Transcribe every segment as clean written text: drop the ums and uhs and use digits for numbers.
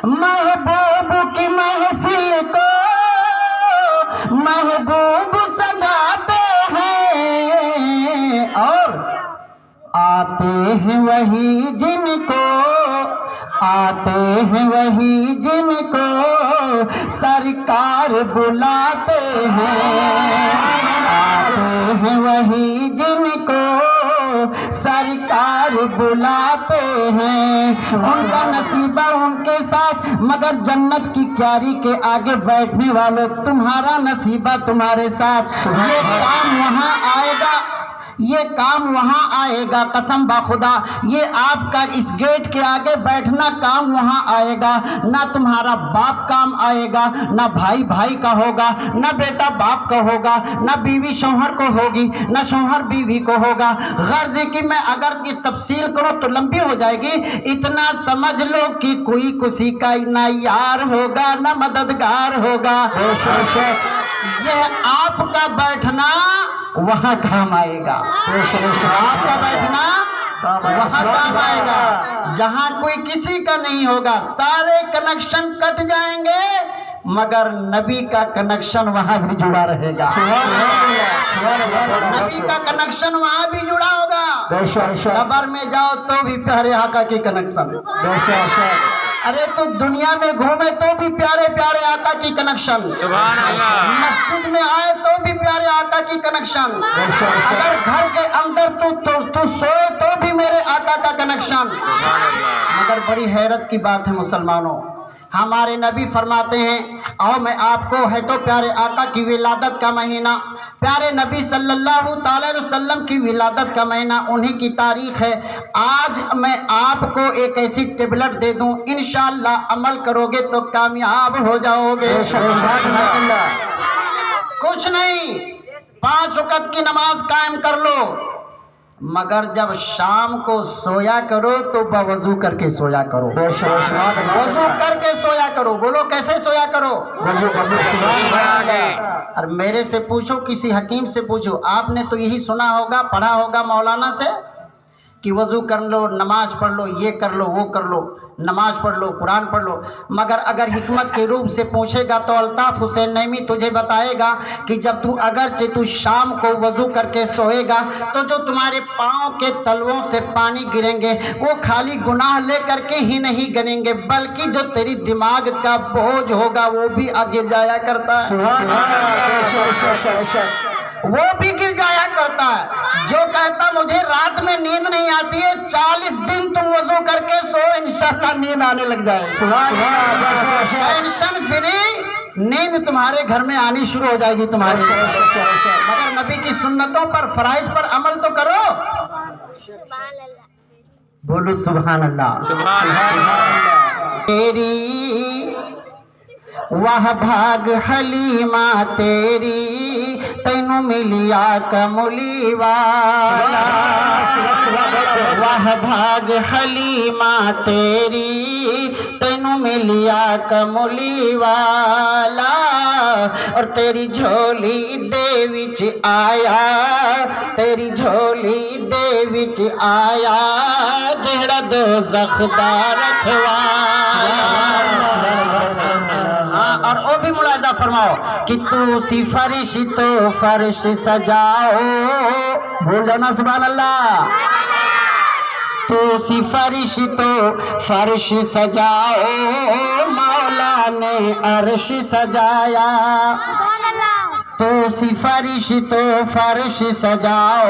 محبوب کی محفل کو محبوب سجاتے ہیں، اور آتے ہیں وہی جن کو، آتے ہیں وہی جن کو سرکار بلاتے ہیں، آتے ہیں وہی جن کو سرکار بلاتے ہیں۔ ان کا نصیبہ ان کے ساتھ، مگر جنت کی کیاری کے آگے بیٹھنے والوں تمہارا نصیبہ تمہارے ساتھ۔ یہ کام وہاں آئے گا، یہ کام وہاں آئے گا، قسم باخدا یہ آپ کا اس گیٹ کے آگے بیٹھنا کام وہاں آئے گا۔ نہ تمہارا باپ کام آئے گا، نہ بھائی بھائی کا ہوگا، نہ بیٹا باپ کا ہوگا، نہ بیوی شوہر کو ہوگی، نہ شوہر بیوی کو ہوگا۔ غرض ہے کہ میں اگر یہ تفصیل کروں تو لمبی ہو جائے گی، اتنا سمجھ لو کہ کوئی کسی کا نہ یار ہوگا نہ مددگار ہوگا۔ یہ آپ کا بیٹھنا وہاں کام آئے گا، آپ کا بیٹھنا وہاں کام آئے گا جہاں کوئی کسی کا نہیں ہوگا۔ سارے کنیکشن کٹ جائیں گے مگر نبی کا کنیکشن وہاں بھی جڑا رہے گا، نبی کا کنیکشن وہاں بھی جڑا ہوگا۔ قبر میں جاؤ تو بھی پیارے آقا کی کنیکشن، ارے تو دنیا میں گھومے تو بھی پیارے پیارے آقا کی کنیکشن، مسجد میں آئے تو بھی پیارے آقا کی کنیکشن، اگر گھر کے اندر تو سوئے تو بھی میرے آقا کا کنیکشن۔ مگر بڑی حیرت کی بات ہے مسلمانوں، ہمارے نبی فرماتے ہیں، آؤ میں آپ کو ہے تو پیارے آقا کی ولادت کا مہینہ، پیارے نبی صلی اللہ تعالی وسلم کی ولادت کا مہینہ، انہی کی تاریخ ہے۔ آج میں آپ کو ایک ایسی ٹیبلٹ دے دوں، انشاءاللہ عمل کرو گے تو کامیاب ہو جاؤ گے۔ کچھ نہیں، 5 وقت کی نماز قائم کر لو، مگر جب شام کو سویا کرو تو بوضو کر کے سویا کرو، وضو کر کے سویا کرو۔ بولو کیسے سویا کرو؟ اور میرے سے پوچھو، کسی حکیم سے پوچھو، آپ نے تو یہی سنا ہوگا، پڑھا ہوگا مولانا سے کہ وضو کر لو، نماز پڑھ لو، یہ کر لو وہ کر لو، نماز پڑھ لو، قرآن پڑھ لو۔ مگر اگر حکمت کے روپ سے پوچھے گا تو الطاف حسین نعیمی تجھے بتائے گا کہ جب تو شام کو وضو کر کے سوئے گا تو جو تمہارے پاؤں کے تلووں سے پانی گریں گے وہ خالی گناہ لے کر کے ہی نہیں گریں گے، بلکہ جو تیری دماغ کا بوجھ ہوگا وہ بھی گر جایا کرتا ہے، وہ بھی گر جایا کرتا ہے۔ جو کہتا مجھے رات میں نیند نہیں آتی ہے، 40 دن تم وضو کر کے سو، انشاءاللہ نیند آنے لگ جائے، ٹینشن فری نیند تمہارے گھر میں آنی شروع ہو جائے گی تمہاری۔ مگر نبی کی سنتوں پر، فرائض پر عمل تو کرو۔ بولو سبحان اللہ۔ تیری واہ بھاگ حلیمہ تیری، تینوں ملیا کملی والا، واہ بھاگ حلیمہ تیری، تینوں ملیا کملی والا، اور تیری جھولی دے وچ آیا، تیری جھولی دے وچ آیا، جہڑا دوزخ دا رکھوالا۔ اور وہ بھی ملاحظہ فرماؤ کہ تو سی فرش تو فرش سجاؤ، بول جانا سبحان اللہ، تو سی فرش تو فرش سجاؤ، مولا نے عرش سجایا، تو سی فرش تو فرش سجاؤ،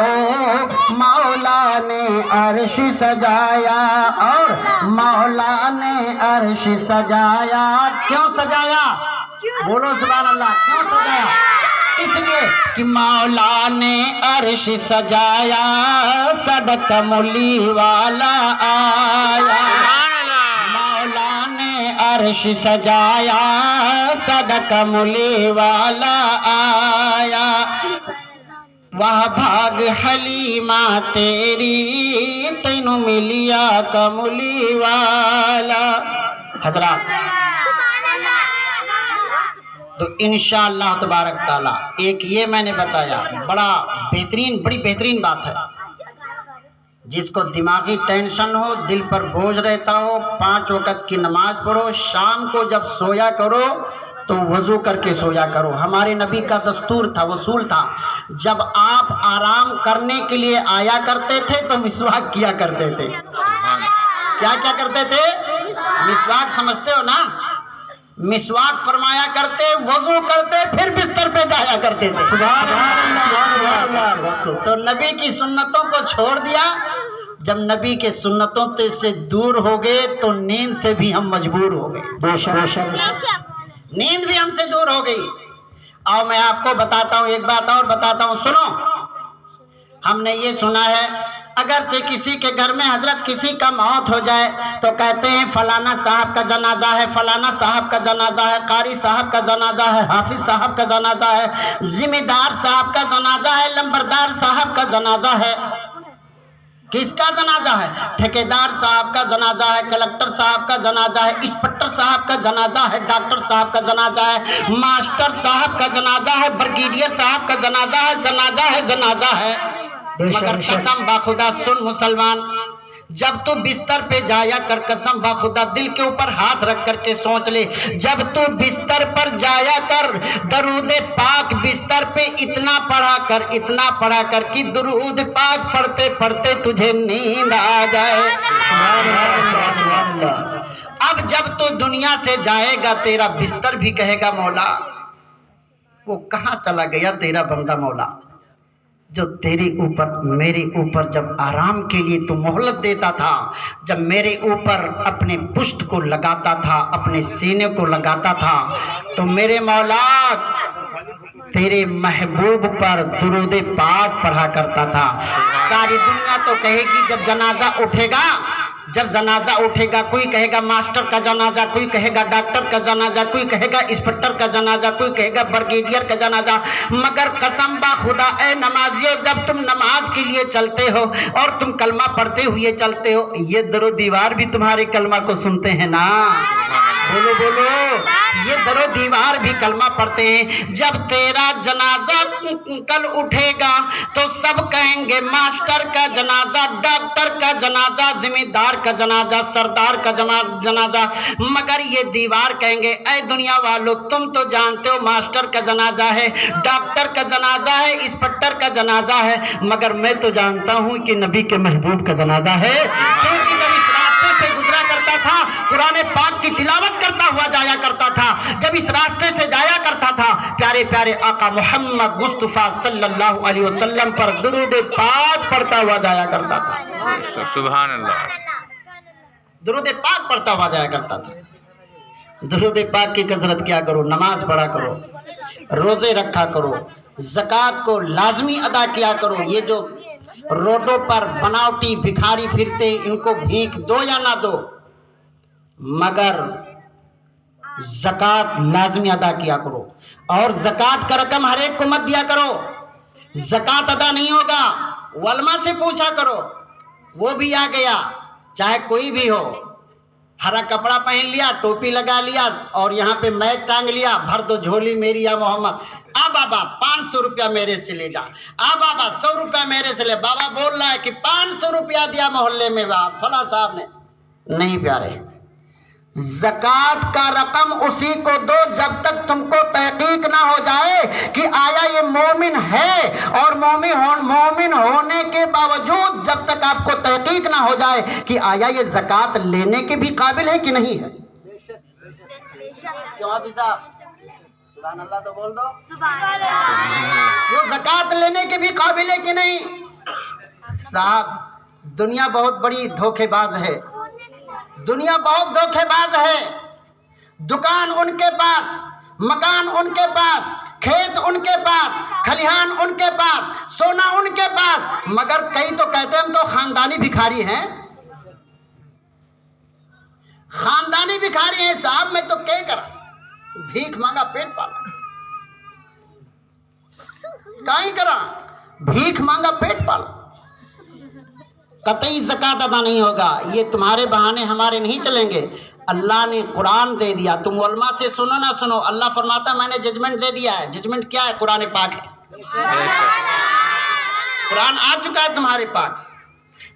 مولا نے عرش سجایا، اور مولا نے عرش سجایا۔ کیوں سجایا؟ بولو سبحان اللہ، کیوں سجایا؟ اس لیے کہ مولا نے عرش سجایا، ساڈا کملی والا آیا، مولا نے عرش سجایا، ساڈا کملی والا آیا، واہ بھاگ حلیمہ تیری، تینوں ملیا کملی والا۔ حضرات تو انشاءاللہ تبارک تعالیٰ ایک یہ میں نے بتایا، بڑی بہترین بات ہے، جس کو دماغی ٹینشن ہو، دل پر بوجھ رہتا ہو، 5 وقت کی نماز پڑھو، شام کو جب سویا کرو تو وضو کر کے سویا کرو۔ ہمارے نبی کا دستور تھا، اصول تھا، جب آپ آرام کرنے کے لیے آیا کرتے تھے تو مسواک کیا کرتے تھے۔ کیا کرتے تھے؟ مسواک سمجھتے ہو نا؟ مسواک فرمایا کرتے، وضو کرتے، پھر بستر پہ جایا کرتے تھے۔ تو نبی کی سنتوں کو چھوڑ دیا۔ جب نبی کے سنتوں سے دور ہو گئے تو نیند سے بھی ہم مجبور ہو گئے، نیند بھی ہم سے دور ہو گئی۔ اور میں آپ کو بتاتا ہوں، ایک بات اور بتاتا ہوں، سنو۔ ہم نے یہ سنا ہے، اگرچہ کسی کے گھر میں حضرت کسی کا موت ہو جائے تو کہتے ہیں فلانا صاحب کا جنازہ ہے، فلانا صاحب کا جنازہ ہے، قاری صاحب کا جنازہ ہے، حافظ صاحب کا جنازہ ہے، ذمہ دار صاحب کا جنازہ ہے، لمبردار صاحب کا جنازہ ہے۔ کس کا جنازہ ہے؟ ٹھیکیدار صاحب کا جنازہ ہے، کلکٹر صاحب کا جنازہ ہے، انسپکٹر صاحب کا جنازہ ہے، ڈاکٹر صاحب کا جنازہ ہے، ماسٹر صاحب کا جنازہ ہے، بریگیڈیئر صاحب کا جنازہ ہے، جنازہ ہے۔ مگر قسم باخدا سن مسلمان، جب تو بستر پہ جایا کر، قسم باخدا دل کے اوپر ہاتھ رکھ کر کے سوچ لے، جب تو بستر پر جایا کر، درود پاک بستر پہ اتنا پڑھا کر کہ درود پاک پڑھتے پڑھتے تجھے نیند آ جائے۔ اب جب تو دنیا سے جائے گا تیرا بستر بھی کہے گا مولا وہ کہاں چلا گیا تیرا بندہ مولا، جو تیرے اوپر میرے اوپر جب آرام کے لیے تو مہلت دیتا تھا، جب میرے اوپر اپنے پشت کو لگاتا تھا، اپنے سینے کو لگاتا تھا، تو میرے مولا تیرے محبوب پر درود پاک پڑھا کرتا تھا۔ ساری دنیا تو کہے گی جب جنازہ اٹھے گا، کوئی کہے گا ماسٹر کا جنازہ، کوئی کہے گا ڈاکٹر کا جنازہ، کوئی کہے گا انسپکٹر کا جنازہ، کوئی کہے گا بریگیڈیئر کا جنازہ، مگر قسم با خدا اے نمازیو، جب تم نماز کے لیے چلتے ہو اور تم کلمہ پڑھتے ہوئے چلتے ہو، یہ در و دیوار بھی تمہارے کلمہ کو سنتے ہیں نا؟ بولو، یہ در و دیوار بھی کلمہ پڑھتے ہیں۔ جب تیرا جنازہ کل اٹھے گا تو سب کہیں گے ماسٹر کا جنازہ، ڈاکٹر کا جنازہ، ذمہ دار کا جنازہ، سردار کا جنازہ، مگر یہ دیوار کہیں گے اے دنیا والو، تم تو جانتے ہو ماسٹر کا جنازہ ہے، ڈاکٹر کا جنازہ ہے، انسپکٹر کا جنازہ ہے، مگر میں تو جانتا ہوں کہ نبی کے محبوب کا جنازہ ہے، کیونکہ جب اس راستے سے گزرا کرتا تھا قرآن پاک کی تلاوت کرتا ہوا جایا کرتا تھا، جب اس راستے سے جایا کرتا تھا پیارے پیارے آقا محمد مصطفیٰ صلی اللہ علیہ وسلم پر درود پاک پڑھتا ہوا جایا کرتا تھا۔ سبحان اللہ، درود پاک پڑھتا ہوا جایا کرتا تھا۔ درود پاک کی کثرت کیا کرو، نماز پڑھا کرو، روزے رکھا کرو، زکوٰۃ کو لازمی ادا کیا کرو۔ یہ جو روڈوں پر بناوٹی بھکاری پھرتے ان کو بھیک دو یا نہ دو، مگر زکوٰۃ لازمی ادا کیا کرو، اور زکوٰۃ کا رقم ہر ایک کو مت دیا کرو۔ زکوٰۃ ادا نہیں ہوگا، علماء سے پوچھا کرو، وہ بھی آ گیا، چاہے کوئی بھی ہو، ہرا کپڑا پہن لیا، ٹوپی لگا لیا اور یہاں پہ میک ٹانگ لیا، بھر دو جھولی میری یا محمد، آ بابا 500 روپیہ میرے سے لے جا، آ بابا 100 روپیہ میرے سے لے، بابا بول رہا ہے کہ 500 روپیہ دیا محلے میں فلاں صاحب نے، نہیں پیارے، زکوٰۃ کا رقم اسی کو دو جب تک تم کو تحقیق نہ ہو جائے کہ آیا یہ مومن ہے، اور مومن ہونے کے باوجود جب تک آپ کو تحقیق نہ ہو جائے کہ آیا یہ زکوٰۃ لینے کے بھی قابل ہے کہ نہیں ہے۔ کیوں حافظ صاحب سبحان اللہ تو بول دو، وہ زکوٰۃ لینے کے بھی قابل ہے کہ نہیں؟ صاحب دنیا بہت بڑی دھوکے باز ہے، دنیا بہت دھوکے باز ہے، دکان ان کے پاس، مکان ان کے پاس، کھیت ان کے پاس، کھلیہان ان کے پاس، سونا ان کے پاس، مگر کئی تو کہتے ہیں ہم تو خاندانی بھکاری ہیں، خاندانی بھکاری ہیں صاحب، میں تو کہہ کر بھیک مانگا پیٹ پالا، کہیں کرا بھیک مانگا پیٹ پالا۔ قطعی زکوٰۃ ادا نہیں ہوگا، یہ تمہارے بہانے ہمارے نہیں چلیں گے۔ اللہ نے قرآن دے دیا، تم علماء سے سنو نہ سنو، اللہ فرماتا میں نے ججمنٹ دے دیا ہے۔ ججمنٹ کیا ہے؟ قرآن پاک ہے، قرآن آ چکا ہے تمہارے پاس۔